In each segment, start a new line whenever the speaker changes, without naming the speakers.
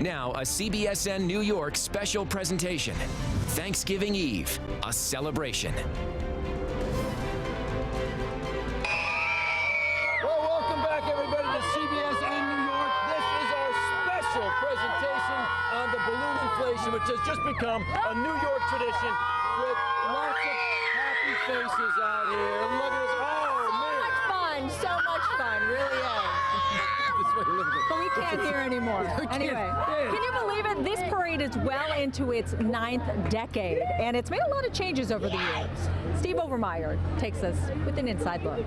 Now, a CBSN New York special presentation. Thanksgiving Eve, a celebration.
Well, welcome back, everybody, to CBSN New York. This is our special presentation on the balloon inflation, which has just become a New York tradition with lots of happy faces out here. Look at this. Oh, man.
So much fun, really is. But we can't hear anymore. Anyway, can you believe it? This parade is well into its 9th decade, and it's made a lot of changes over the years. Steve Overmyer takes us with an inside look.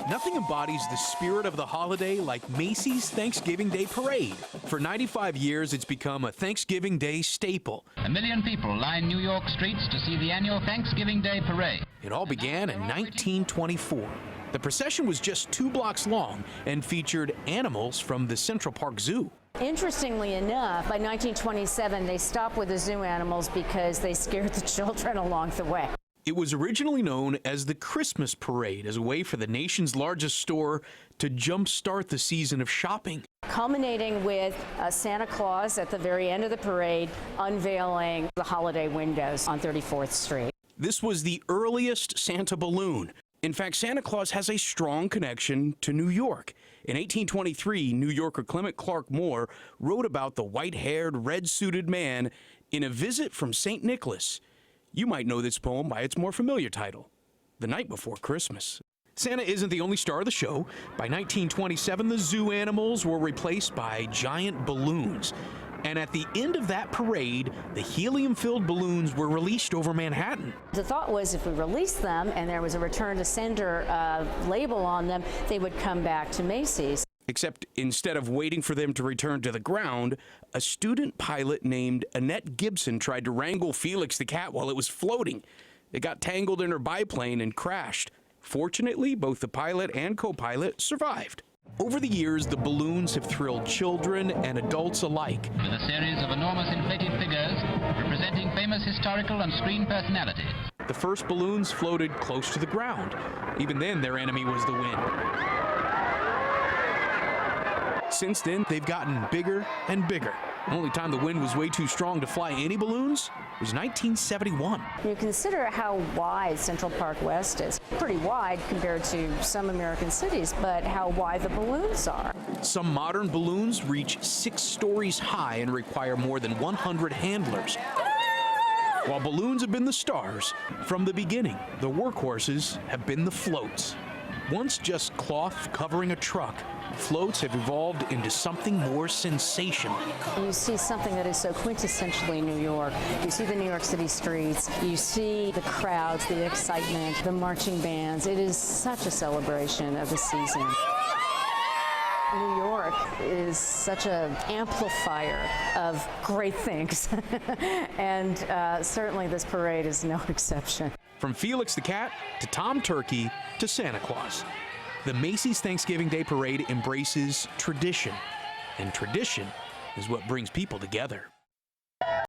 Nothing embodies the spirit of the holiday like Macy's Thanksgiving Day Parade. For 95 years, it's become a Thanksgiving Day staple.
1 million people line New York streets to see the annual Thanksgiving Day Parade.
It all began in 1924. The procession was just 2 blocks long and featured animals from the Central Park Zoo.
Interestingly enough, by 1927, they stopped with the zoo animals because they scared the children along the way.
It was originally known as the Christmas Parade as a way for the nation's largest store to jumpstart the season of shopping.
Culminating with Santa Claus at the very end of the parade unveiling the holiday windows on 34th Street.
This was the earliest Santa balloon. In fact, Santa Claus has a strong connection to New York. In 1823, New Yorker Clement Clark Moore wrote about the white-haired, red-suited man in A Visit from St. Nicholas. You might know this poem by its more familiar title, The Night Before Christmas. Santa isn't the only star of the show. By 1927, the zoo animals were replaced by giant balloons. And at the end of that parade, the helium-filled balloons were released over Manhattan.
The thought was if we released them and there was a return to sender label on them, they would come back to Macy's.
Except instead of waiting for them to return to the ground, a student pilot named Annette Gibson tried to wrangle Felix the cat while it was floating. It got tangled in her biplane and crashed. Fortunately, both the pilot and co-pilot survived. Over the years, the balloons have thrilled children and adults alike.
With a series of enormous inflated figures representing famous historical and screen personalities.
The first balloons floated close to the ground. Even then, their enemy was the wind. Since then, they've gotten bigger and bigger. The only time the wind was way too strong to fly any balloons was 1971.
You consider how wide Central Park West is. Pretty wide compared to some American cities, but how wide the balloons are.
Some modern balloons reach 6 stories high and require more than 100 handlers. While balloons have been the stars, from the beginning, the workhorses have been the floats. Once just cloth covering a truck, floats have evolved into something more sensational.
You see something that is so quintessentially New York. You see the New York City streets, you see the crowds, the excitement, the marching bands. It is such a celebration of the season. New York is such an amplifier of great things, and certainly this parade is no exception.
From Felix the Cat to Tom Turkey to Santa Claus, the Macy's Thanksgiving Day Parade embraces tradition, and tradition is what brings people together.